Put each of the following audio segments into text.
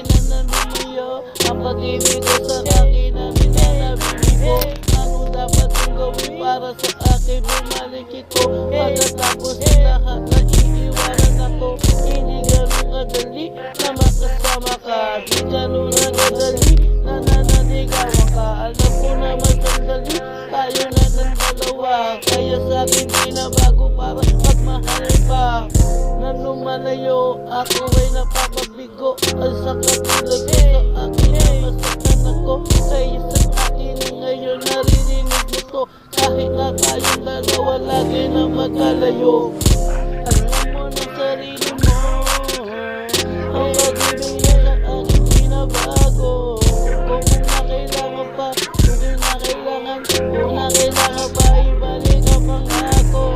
akin na namimiyo. Ang pag-ibig ko sa akin na ninanabili ko. Ano dapat kong gawin para sa akin bumalik ito? Pagkatapos ng lahat na iiwanan ako, hindi ganun kadali na makasama ka. Di ganun kadali na nananaligawan ka. Alam ko naman sandali tayo na ng dalawa, kaya sa akin binabago para magmahal pa. Nang lumalayo ako ay napapabigo. Ang sakit tulad ko sa akin na masaktan ako. Kaya sa akin ngayon naririnig mo to. Kahit na tayong dalawa lagi na magkalayo. Alam mo ng sarili mo, ang pag-ibig na sa akin binabago. Kung na kailangan pa, kung na kailangan pa, ibalik ang pangako.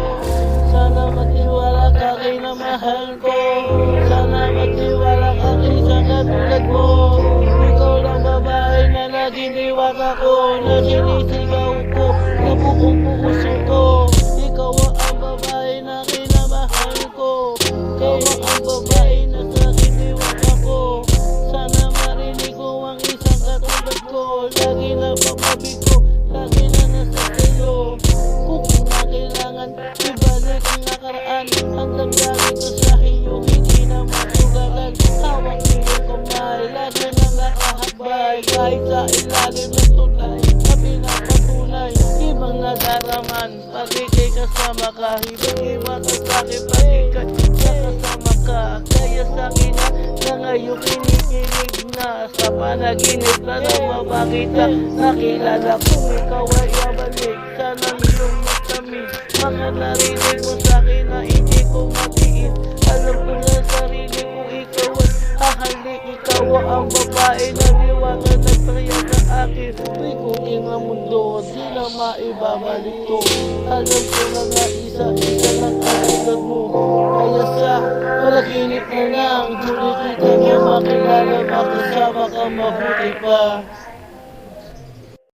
Sana magtiwala ka kay na mahal ko. Sana magtiwala ka kay sa katulad mo. Ikaw lang babae na naging diwata ko, na sinisigaw ko na buong puso ko. Ikaw ang babae na kinamahal ko. Ikaw ang babae na sa akin diwata ko. Sana marinig ko ang isang katulad ko. Lagi na papabigo, lagi na nasa sayo. Kung na kailangan ibalik ang nakaraan, ang damdamin ko sa iyo hindi na matugalan. Hawak niyo kamay, lagi na nakahakbay. Kahit sa ilalim ng tulay na pinapatunay, ibang nadaraman pag ikay kasama ka. Ibang-iba ka sa'kin pag ikay nakasama ka. Kaya sa'kin na ngayon kinikilig na sa panaginip na nang mapakita. Nakilala kung ikaw ay abalik, sana iyong matamig. Mga narinig mo sa'kin na hindi ko matiis. Alam ko na sarili ko ikaw ay ahalik. Ikaw ang babae na diwata nagtaya sa akin. Ikutin ang mundo, di na maibabalik to. Alam ko na nga isa-isa ng katulad mo. Kaya sa palaginip na lang, tuloy kita na makilala, makasama ka mabuti pa.